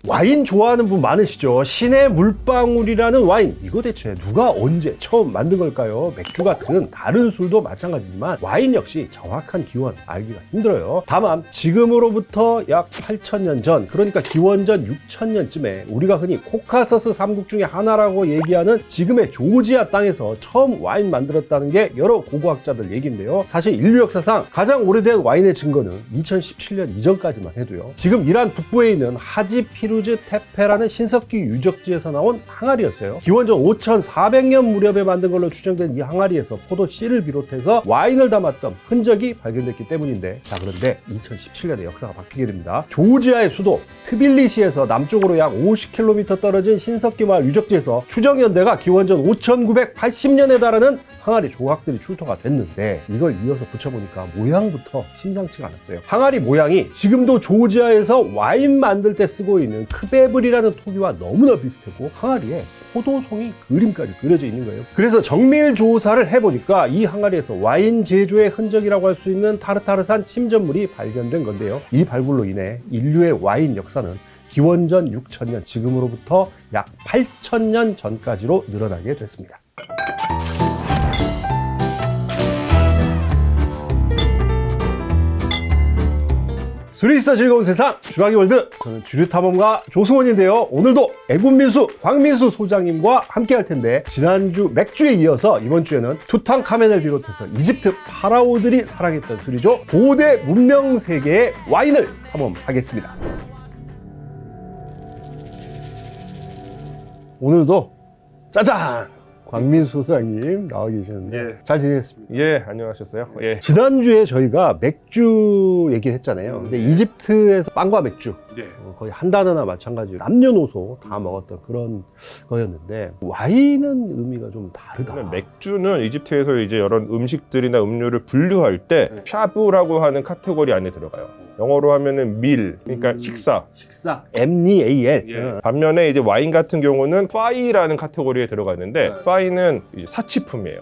와인 좋아하는 분 많으시죠? 신의 물방울이라는 와인, 이거 대체 누가 언제 처음 만든 걸까요? 맥주 같은 다른 술도 마찬가지지만 와인 역시 정확한 기원 알기가 힘들어요. 다만 지금으로부터 약 8,000년 전, 그러니까 기원전 6,000년쯤에 우리가 흔히 코카서스 삼국 중에 하나라고 얘기하는 지금의 조지아 땅에서 처음 와인 만들었다는 게 여러 고고학자들 얘기인데요. 사실 인류 역사상 가장 오래된 와인의 증거는 2017년 이전까지만 해도요, 지금 이란 북부에 있는 하지 피루즈 테페라는 신석기 유적지에서 나온 항아리였어요. 기원전 5,400년 무렵에 만든 걸로 추정된 이 항아리에서 포도 씨를 비롯해서 와인을 담았던 흔적이 발견됐기 때문인데, 자, 그런데 2017년에 역사가 바뀌게 됩니다. 조지아의 수도 트빌리시에서 남쪽으로 약 50km 떨어진 신석기 마을 유적지에서 추정연대가 기원전 5,980년에 달하는 항아리 조각들이 출토가 됐는데, 이걸 이어서 붙여보니까 모양부터 심상치가 않았어요. 항아리 모양이 지금도 조지아에서 와인 만들 때 쓰고 있는 크베블이라는 토기와 너무나 비슷하고 항아리에 포도송이 그림까지 그려져 있는 거예요. 그래서 정밀 조사를 해보니까 이 항아리에서 와인 제조의 흔적이라고 할 수 있는 타르타르산 침전물이 발견된 건데요. 이 발굴로 인해 인류의 와인 역사는 기원전 6,000년, 지금으로부터 약 8,000년 전까지로 늘어나게 됐습니다. 술이 있어 즐거운 세상, 주라기월드. 저는 주류탐험가 조승원인데요. 오늘도 애국민수 광민수 소장님과 함께 할 텐데, 지난주 맥주에 이어서 이번 주에는 투탕카멘을 비롯해서 이집트 파라오들이 사랑했던 술이죠, 고대 문명 세계의 와인을 탐험하겠습니다. 오늘도 짜잔! 광민수 소장님 나와 계시는데, 예. 잘 지내셨습니까? 예, 안녕하셨어요? 예. 지난주에 저희가 맥주 얘기를 했잖아요. 근데 이집트에서 빵과 맥주, 예. 거의 한 단어나 마찬가지로 남녀노소 다 먹었던 그런 거였는데, 와인은 의미가 좀 다르다. 맥주는 이집트에서 이제 여러 음식들이나 음료를 분류할 때 샤브라고 하는 카테고리 안에 들어가요. 영어로 하면은 밀, 그러니까 식사. MEAL. 예. 반면에 이제 와인 같은 경우는 파이라는 카테고리에 들어가는데, 파이는 이제 사치품이에요.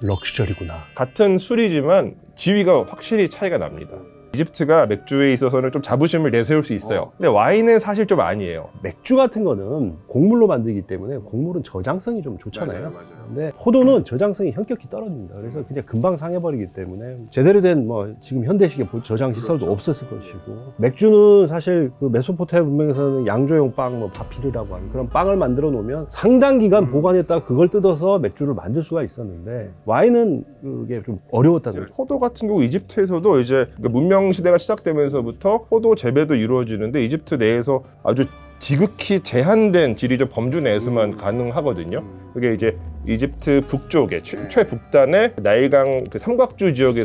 럭셔리구나. 같은 술이지만 지위가 확실히 차이가 납니다. 이집트가 맥주에 있어서는 좀 자부심을 내세울 수 있어요. 근데 와인은 사실 좀 아니에요. 맥주 같은 거는 곡물로 만들기 때문에 곡물은 저장성이 좀 좋잖아요. 근데 포도는 저장성이 현격히 떨어집니다. 그래서 그냥 금방 상해버리기 때문에 제대로 된 뭐 지금 현대식의 저장 시설도 없었을 것이고, 맥주는 사실 그 메소포타미아 문명에서는 양조용 빵, 뭐 바피르라고 하는 그런 빵을 만들어 놓으면 상당 기간 보관했다가 그걸 뜯어서 맥주를 만들 수가 있었는데, 와인은 그게 좀 어려웠다는 거죠. 포도 같은 경우 이집트에서도 이제 문명 시대가 시작되면서부터 포도 재배도 이루어지는데, 이집트 내에서 아주 지극히 제한된 지리적 범주 내에서만 가능하거든요. 그게 이제 이집트 북쪽에 최북단의 나일강 그 삼각주 지역에서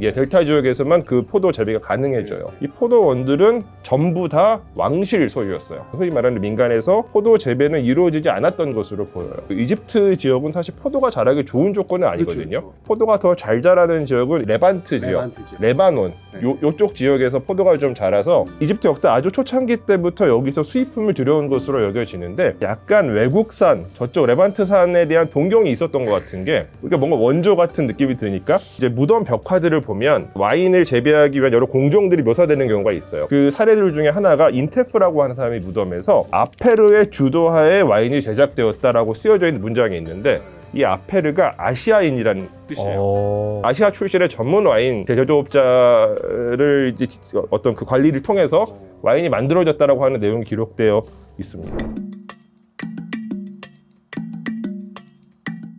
델타 지역에서만 그 포도 재배가 가능해져요. 이 포도원들은 전부 다 왕실 소유였어요. 소위 말하는 민간에서 포도 재배는 이루어지지 않았던 것으로 보여요. 이집트 지역은 사실 포도가 자라기 좋은 조건은 아니거든요. 그렇죠. 포도가 더 잘 자라는 지역은 레반트 지역, 레바논 요쪽 지역에서 포도가 좀 자라서 이집트 역사 아주 초창기 때부터 여기서 수입품을 들여온 것으로 여겨지는데, 약간 외국산, 저쪽 레반트산에 대한 동경이 있었던 것 같은 게, 그러니까 뭔가 원조 같은 느낌이 드니까 이제 무덤 벽화들을 보면 와인을 재배하기 위한 여러 공정들이 묘사되는 경우가 있어요. 그 사례들 중에 하나가 인테프라고 하는 사람이 무덤에서 아페르의 주도하에 와인이 제작되었다라고 쓰여져 있는 문장이 있는데, 이 아페르가 아시아인이라는 뜻이에요. 아시아 출신의 전문 와인 제조업자를 이제 어떤 그 관리를 통해서 와인이 만들어졌다라고 하는 내용이 기록되어 있습니다.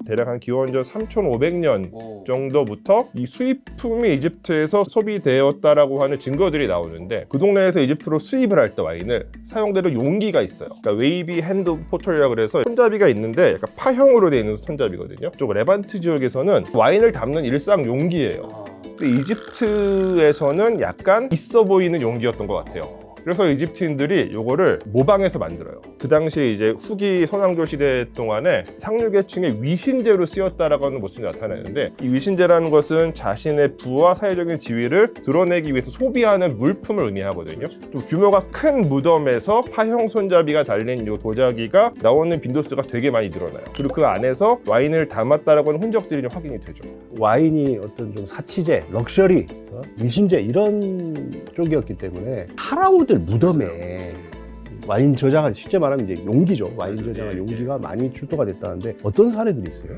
대략 한 기원전 3,500년 정도부터 이 수입품이 이집트에서 소비되었다라고 하는 증거들이 나오는데, 그 동네에서 이집트로 수입을 할 때 와인을 사용되는 용기가 있어요. 그러니까 웨이비 핸드 포털이라고 그래서 손잡이가 있는데 약간 파형으로 되어 있는 손잡이거든요. 쪽 레반트 지역에서는 와인을 담는 일상 용기예요. 근데 이집트에서는 약간 있어 보이는 용기였던 것 같아요. 그래서 이집트인들이 요거를 모방해서 만들어요. 그 당시 이제 후기 선왕조 시대 동안에 상류계층의 위신제로 쓰였다라고 하는 모습이 나타나는데, 이 위신제라는 것은 자신의 부와 사회적인 지위를 드러내기 위해서 소비하는 물품을 의미하거든요. 또 규모가 큰 무덤에서 파형 손잡이가 달린 이 도자기가 나오는 빈도수가 되게 많이 늘어나요. 그리고 그 안에서 와인을 담았다라고 하는 흔적들이 좀 확인이 되죠. 와인이 어떤 좀 사치제, 럭셔리, 위신제 이런 쪽이었기 때문에 파라오들 무덤에 와인 저장한 실제 말하면 이제 용기죠. 와인 저장한 예, 용기가 많이 출토가 됐다는데 어떤 사례들이 있어요?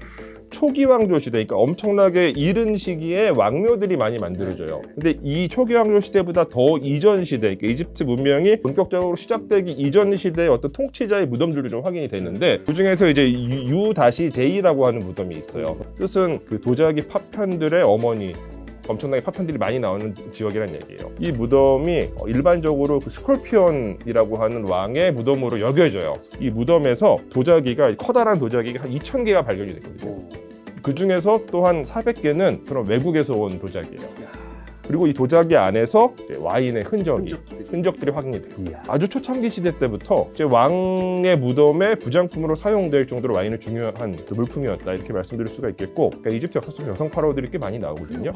초기 왕조 시대, 그러니까 엄청나게 이른 시기에 왕묘들이 많이 만들어져요. 근데 이 초기 왕조 시대보다 더 이전 시대, 그러니까 이집트 문명이 본격적으로 시작되기 이전 시대의 어떤 통치자의 무덤들도 좀 확인이 되는데, 그 중에서 이제 U-J라고 하는 무덤이 있어요. 뜻은 그 도자기 파편들의 어머니, 엄청나게 파편들이 많이 나오는 지역이라는 얘기예요. 이 무덤이 일반적으로 그 스콜피온이라고 하는 왕의 무덤으로 여겨져요. 이 무덤에서 도자기가, 커다란 도자기가 한 2,000개가 발견이 됐거든요. 그 중에서 또 한 400개는 그런 외국에서 온 도자기예요. 그리고 이 도자기 안에서 와인의 흔적들이 확인이 돼요. 이야. 아주 초창기 시대 때부터 이제 왕의 무덤의 부장품으로 사용될 정도로 와인은 중요한 그 물품이었다, 이렇게 말씀드릴 수가 있겠고, 그러니까 이집트 역사 속에 여성 파라오들이 꽤 많이 나오거든요.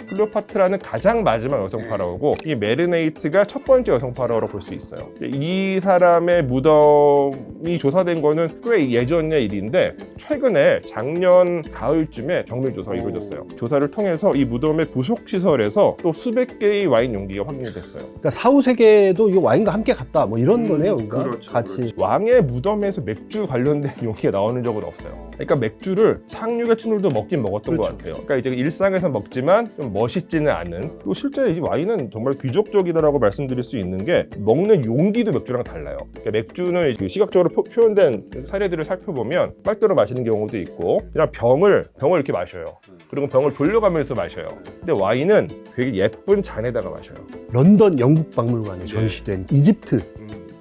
클레오파트라는 가장 마지막 여성 파라오고, 이 메르네이트가 첫 번째 여성 파라오라고 볼 수 있어요. 이 사람의 무덤이 조사된 거는 꽤 예전의 일인데, 최근에 작년 가을쯤에 정밀 조사가 이루어졌어요. 조사를 통해서 이 무덤의 부속 시설에서 또 수백 개의 와인 용기가 확인이 됐어요. 그러니까 사후세계도 이거 와인과 함께 갔다 뭐 이런 거네요. 그러니까 그렇죠, 같이. 그렇죠. 왕의 무덤에서 맥주 관련된 용기가 나오는 적은 없어요. 그러니까 맥주를 상류계 친구들도 먹긴 먹었던 것 같아요. 그러니까 이제 일상에서 먹지만 좀 멋있지는 않은. 또 실제 이 와인은 정말 귀족적이다라고 말씀드릴 수 있는 게, 먹는 용기도 맥주랑 달라요. 그러니까 맥주는 그 시각적으로 표현된 사례들을 살펴보면 빨대로 마시는 경우도 있고, 그냥 병을 이렇게 마셔요. 그리고 병을 돌려가면서 마셔요. 근데 와인은 되게 예쁜 잔에다가 마셔요. 런던 영국 박물관에 예. 전시된 이집트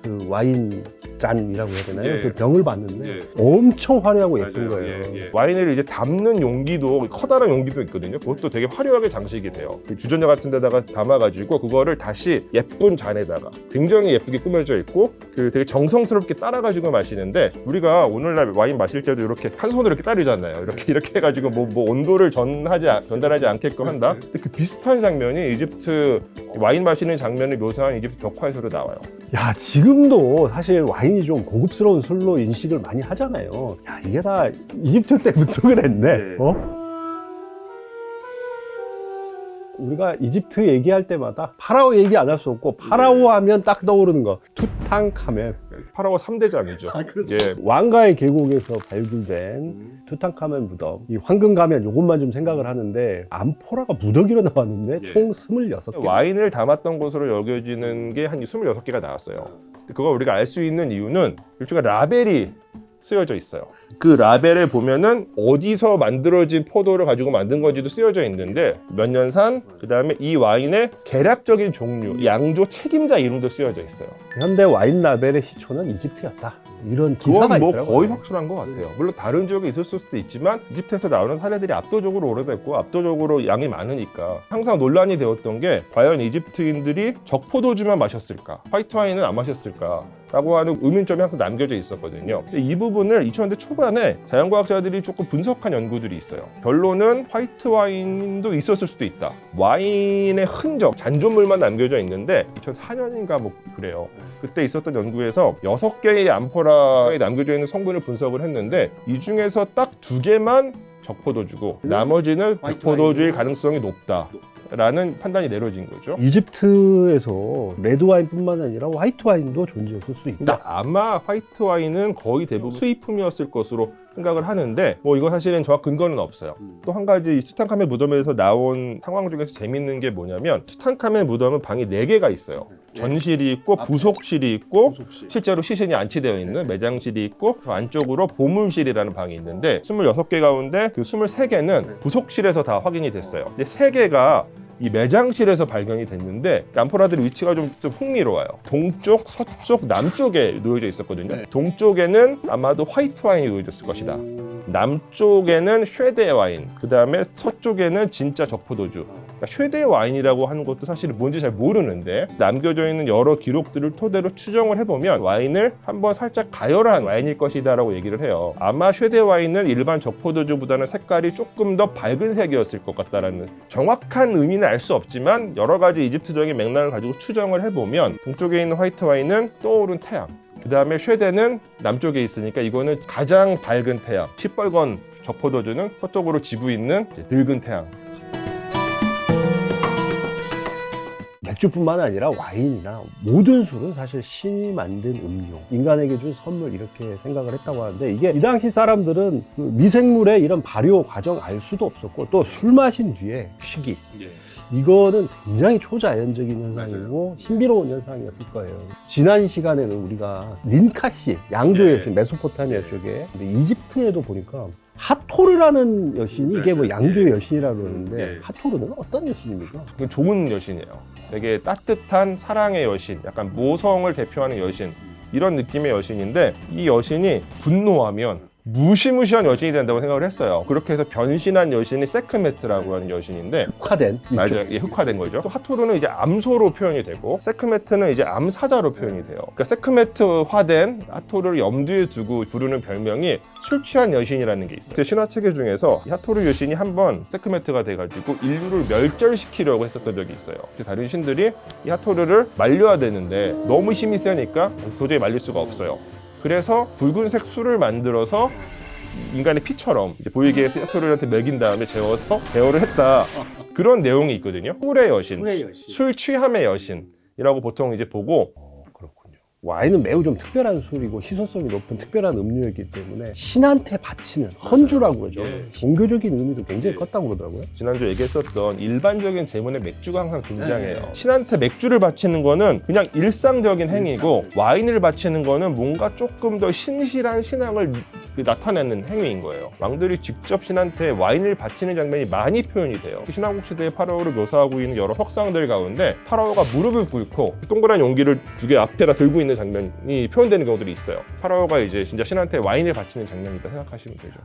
그 와인 잔이라고 해야 되나요? 예. 그 병을 봤는데 예. 엄청 화려하고 예쁜 맞아요. 거예요. 예, 예. 와인을 이제 담는 용기도, 커다란 용기도 있거든요. 그것도 되게 화려하게 장식이 돼요. 주전자 같은 데다가 담아가지고 그거를 다시 예쁜 잔에다가 굉장히 예쁘게 꾸며져 있고, 그 되게 정성스럽게 따라가지고 마시는데, 우리가 오늘날 와인 마실 때도 이렇게 한 손으로 이렇게 따르잖아요. 이렇게 해가지고 뭐 온도를 전달하지 않게끔 한다. 근데 그 비슷한 장면이 이집트 와인 마시는 장면을 묘사한 이집트 벽화에서도 나와요. 야, 지금도 사실 와인이 좀 고급스러운 술로 인식을 많이 하잖아요. 야, 이게 다 이집트 때부터 그랬네. 네. 우리가 이집트 얘기할 때마다 파라오 얘기 안 할 수 없고, 파라오 하면 딱 떠오르는 거 투탕카멘. 파라오 3대장이죠. 예. 왕가의 계곡에서 발굴된 투탕카멘 무덤. 이 황금 가면 요것만 좀 생각을 하는데, 암포라가 무더기로 나왔는데 예. 총 26개. 와인을 담았던 것으로 여겨지는 게 한 26개가 나왔어요. 그거 우리가 알 수 있는 이유는 일종의 라벨이 쓰여져 있어요. 그 라벨에 보면은 어디서 만들어진 포도를 가지고 만든 건지도 쓰여져 있는데, 몇 년산, 그 다음에 이 와인의 계략적인 종류, 양조 책임자 이름도 쓰여져 있어요. 현대 와인 라벨의 시초는 이집트였다. 이런 기사가 그건 뭐 있더라고요. 거의 확실한 것 같아요. 물론 다른 지역에 있을 수도 있지만 이집트에서 나오는 사례들이 압도적으로 오래됐고 압도적으로 양이 많으니까 항상 논란이 되었던 게, 과연 이집트인들이 적포도주만 마셨을까, 화이트 와인은 안 마셨을까 라고 하는 의문점이 항상 남겨져 있었거든요. 근데 이 부분을 2000년대 초반에 자연과학자들이 조금 분석한 연구들이 있어요. 결론은 화이트 와인도 있었을 수도 있다. 와인의 흔적, 잔존물만 남겨져 있는데 2004년인가 뭐 그래요. 그때 있었던 연구에서 6개의 암포라에 남겨져 있는 성분을 분석을 했는데, 이 중에서 딱 2개만 적포도주고 나머지는 백포도주일 가능성이 높다 라는 판단이 내려진 거죠. 이집트에서 레드 와인뿐만 아니라 화이트 와인도 존재했을 수 근데 있다. 아마 화이트 와인은 거의 대부분 수입품이었을 것으로 생각을 하는데, 뭐 이거 사실은 정확 근거는 없어요. 또 한 가지, 이 투탕카멘 무덤에서 나온 상황 중에서 재밌는 게 뭐냐면, 투탕카멘 무덤은 방이 4개가 있어요. 전실이 있고 부속실이 있고 실제로 시신이 안치되어 있는 매장실이 있고, 저 안쪽으로 보물실이라는 방이 있는데, 26개 가운데 그 23개는 부속실에서 다 확인이 됐어요. 근데 3개가 이 매장실에서 발견이 됐는데, 암포라들의 위치가 좀 흥미로워요. 동쪽, 서쪽, 남쪽에 놓여져 있었거든요. 동쪽에는 아마도 화이트 와인이 놓여졌을 것이다. 남쪽에는 쉐데 와인, 그 다음에 서쪽에는 진짜 적포도주. 그러니까 쉐데 와인이라고 하는 것도 사실은 뭔지 잘 모르는데, 남겨져 있는 여러 기록들을 토대로 추정을 해보면 와인을 한번 살짝 가열한 와인일 것이다 라고 얘기를 해요. 아마 쉐데 와인은 일반 적포도주보다는 색깔이 조금 더 밝은 색이었을 것 같다라는, 정확한 의미는 알 수 없지만 여러 가지 이집트적인 맥락을 가지고 추정을 해보면, 동쪽에 있는 화이트 와인은 떠오른 태양, 그 다음에 쉐데는 남쪽에 있으니까 이거는 가장 밝은 태양, 시뻘건 적포도주는 서쪽으로 지고 있는 늙은 태양. 맥주뿐만 아니라 와인이나 모든 술은 사실 신이 만든 음료, 인간에게 준 선물 이렇게 생각을 했다고 하는데, 이게 이 당시 사람들은 그 미생물의 이런 발효 과정 알 수도 없었고, 또 술 마신 뒤에 쉬기, 이거는 굉장히 초자연적인 현상이고 신비로운 현상이었을 거예요. 지난 시간에는 우리가 닌카시, 양조의 여신, 메소포타미아 쪽에, 근데 이집트에도 보니까 하토르라는 여신이, 이게 뭐 양조의 여신이라고 그러는데, 하토르는 어떤 여신입니까? 그 좋은 여신이에요. 되게 따뜻한 사랑의 여신, 약간 모성을 대표하는 여신, 이런 느낌의 여신인데, 이 여신이 분노하면 무시무시한 여신이 된다고 생각을 했어요. 그렇게 해서 변신한 여신이 세크메트라고 하는 여신인데, 흑화된 맞아요. 예, 흑화된 거죠. 또 하토르는 이제 암소로 표현이 되고, 세크메트는 이제 암사자로 표현이 돼요. 그러니까 세크메트화된 하토르를 염두에 두고 부르는 별명이 술 취한 여신이라는 게 있어요. 신화체계 중에서 이 하토르 여신이 한번 세크메트가 돼가지고 인류를 멸절시키려고 했었던 적이 있어요. 다른 신들이 이 하토르를 말려야 되는데 너무 힘이 세니까 도저히 말릴 수가 없어요. 그래서 붉은색 술을 만들어서 인간의 피처럼 이제 보이게 하토르한테 먹인 다음에 재워서 제어를 했다. 그런 내용이 있거든요. 술의 여신, 술 취함의 여신이라고 보통 이제 보고. 그렇군요. 와인은 매우 좀 특별한 술이고 희소성이 높은 특별한 음료이기 때문에 신한테 바치는 헌주라고 그러죠. 종교적인 의미도 굉장히 컸다고 그러더라고요. 지난주 얘기했었던 일반적인 제문에 맥주가 항상 등장해요. 신한테 맥주를 바치는 거는 그냥 일상적인 행위고, 와인을 바치는 거는 뭔가 조금 더 신실한 신앙을 나타내는 행위인 거예요. 왕들이 직접 신한테 와인을 바치는 장면이 많이 표현이 돼요. 신왕국 시대의 파라오를 묘사하고 있는 여러 석상들 가운데 파라오가 무릎을 꿇고 동그란 용기를 두 개 앞에다 들고 있는 장면이 표현되는 경우들이 있어요. 파라오가 이제 진짜 신한테 와인을 바치는 장면이다 생각하시면 되죠.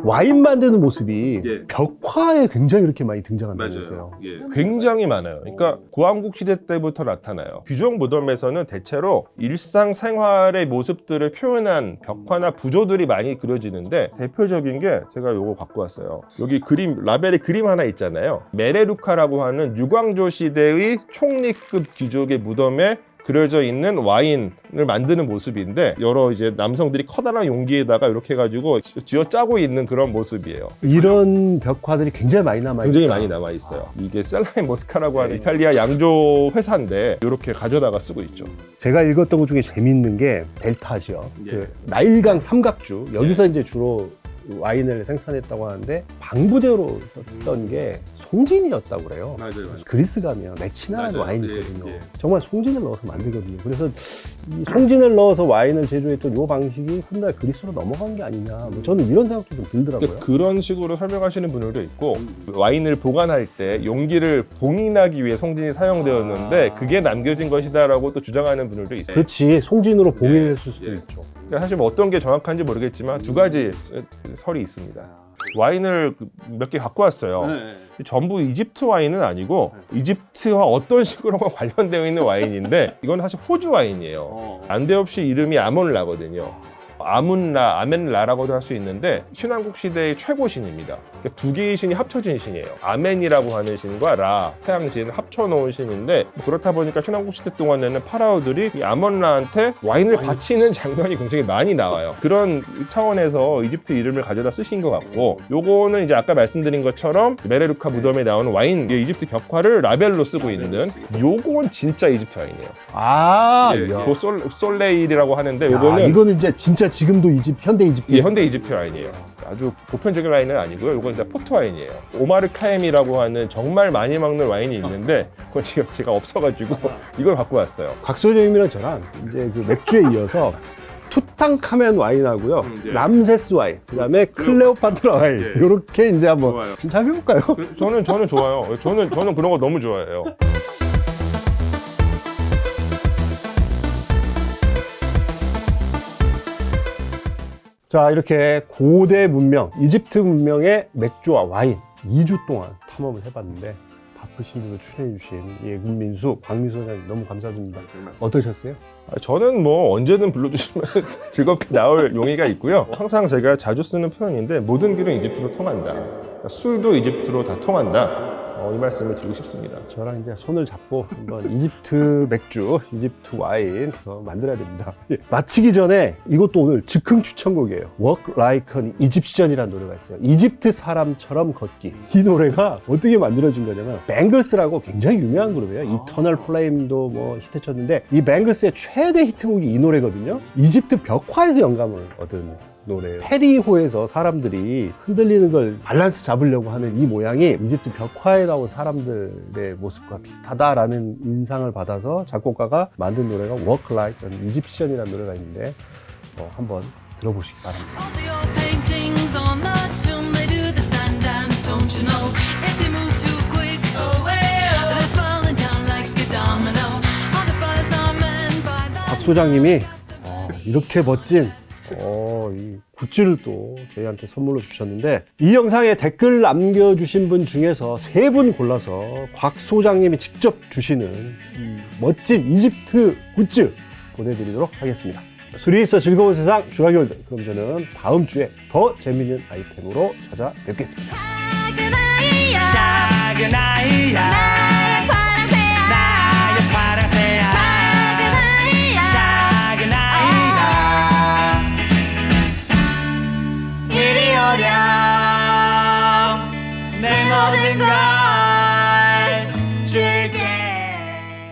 와인 만드는 모습이 벽화에 굉장히 이렇게 많이 등장한다면서요. 굉장히 많아요. 그러니까 구왕국 시대 때부터 나타나요. 귀족 무덤에서는 대체로 일상생활의 모습들을 표현한 벽화나 부조들이 많이 그려지는데, 대표적인 게 제가 요거 갖고 왔어요. 여기 그림, 라벨에 그림 하나 있잖아요. 메레루카라고 하는 유광조 시대의 총리급 귀족의 무덤에 그려져 있는 와인을 만드는 모습인데, 여러 이제 남성들이 커다란 용기에다가 이렇게 해가지고 쥐어 짜고 있는 그런 모습이에요. 이런 벽화들이 굉장히 많이 남아있어요. 굉장히 많이 남아 있어요. 이게 셀라인 모스카라고 하는 이탈리아 양조 회사인데 이렇게 가져다가 쓰고 있죠. 제가 읽었던 것 중에 재밌는 게 델타 지역, 그 나일강 삼각주, 여기서 이제 주로 와인을 생산했다고 하는데, 방부제로 썼던 게 송진이었다고 그래요. 맞아요. 그리스 가면 메치나라는 와인이 있거든요. 정말 송진을 넣어서 만들거든요. 그래서 이 송진을 넣어서 와인을 제조했던 이 방식이 훗날 그리스로 넘어간 게 아니냐, 뭐 저는 이런 생각도 좀 들더라고요. 그런 식으로 설명하시는 분들도 있고, 와인을 보관할 때 용기를 봉인하기 위해 송진이 사용되었는데 그게 남겨진 것이다라고 또 주장하는 분들도 있어요. 그렇지, 송진으로 봉인했을 수도 있죠. 그러니까 사실 뭐 어떤 게 정확한지 모르겠지만 두 가지 설이 있습니다. 와인을 몇 개 갖고 왔어요. 전부 이집트 와인은 아니고 이집트와 어떤 식으로만 관련되어 있는 와인인데, 이건 사실 호주 와인이에요. 난데없이 이름이 아몬라거든요. 아문라, 아멘라라고도 할 수 있는데, 신왕국 시대의 최고 신입니다. 그러니까 두 개의 신이 합쳐진 신이에요. 아멘이라고 하는 신과 라, 태양신을 합쳐놓은 신인데, 그렇다 보니까 신왕국 시대 동안에는 파라오들이 이 아몬라한테 와인을 바치는 장면이 굉장히 많이 나와요. 그런 차원에서 이집트 이름을 가져다 쓰신 것 같고, 요거는 이제 아까 말씀드린 것처럼 메레루카 무덤에 나오는 와인, 이집트 벽화를 라벨로 쓰고 있는, 요건 진짜 이집트 와인이에요. 아, 그 솔레일이라고 하는데, 요거는 이거는 진짜 지금도 현대 이집트. 예, 현대 이집트 와인이에요. 아주 보편적인 와인은 아니고요. 이건 진짜 포트 와인이에요. 오마르 카엠이라고 하는 정말 많이 먹는 와인이 있는데, 그건 지금 제가 없어가지고 이걸 갖고 왔어요. 곽소장님이랑 저랑 이제 그 맥주에 이어서 투탕카멘 와인하고요, 람세스 와인, 그다음에 클레오파트라 와인, 이렇게 이제 한번 진짜 해볼까요? 저는 좋아요. 저는 그런 거 너무 좋아해요. 자, 이렇게 고대 문명, 이집트 문명의 맥주와 와인 2주 동안 탐험을 해봤는데, 바쁘신데도 출연해주신 문민수, 박민수 소장님 너무 감사드립니다. 어떠셨어요? 저는 뭐 언제든 불러주시면 즐겁게 나올 용의가 있고요. 항상 제가 자주 쓰는 표현인데, 모든 길은 이집트로 통한다. 술도 이집트로 다 통한다. 이 말씀을 드리고 싶습니다. 저랑 이제 손을 잡고 한번 이집트 맥주, 이집트 와인 만들어야 됩니다. 마치기 전에 이것도 오늘 즉흥 추천곡이에요. Walk Like an Egyptian이라는 노래가 있어요. 이집트 사람처럼 걷기. 이 노래가 어떻게 만들어진 거냐면 뱅글스라고 굉장히 유명한 그룹이에요. 이터널 플레임도 뭐 히트쳤는데 이 뱅글스의 최대 히트곡이 이 노래거든요. 이집트 벽화에서 영감을 얻은 노래예요. 페리호에서 사람들이 흔들리는 걸 밸런스 잡으려고 하는 이 모양이 이집트 벽화에 나온 사람들의 모습과 비슷하다라는 인상을 받아서 작곡가가 만든 노래가 Walk Like an Egyptian이라는 노래가 있는데 한번 들어보시기 바랍니다. All your paintings on the tomb, they do the sun dance, don't you know? If they move too quick, they're falling down like a domino. All the buzz are manned by the 박 소장님이 이렇게 멋진 이 굿즈를 또 저희한테 선물로 주셨는데 이 영상에 댓글 남겨주신 분 중에서 3분 골라서 곽 소장님이 직접 주시는 이 멋진 이집트 굿즈 보내드리도록 하겠습니다. 술이 있어 즐거운 세상 주라기월드. 그럼 저는 다음 주에 더 재밌는 아이템으로 찾아뵙겠습니다. 작은 아이야, 작은 아이야 나의 파랑새야, 나의 파랑새야 작은 아이야, 작은 아이야 이리 오렴 내 모든 걸 줄게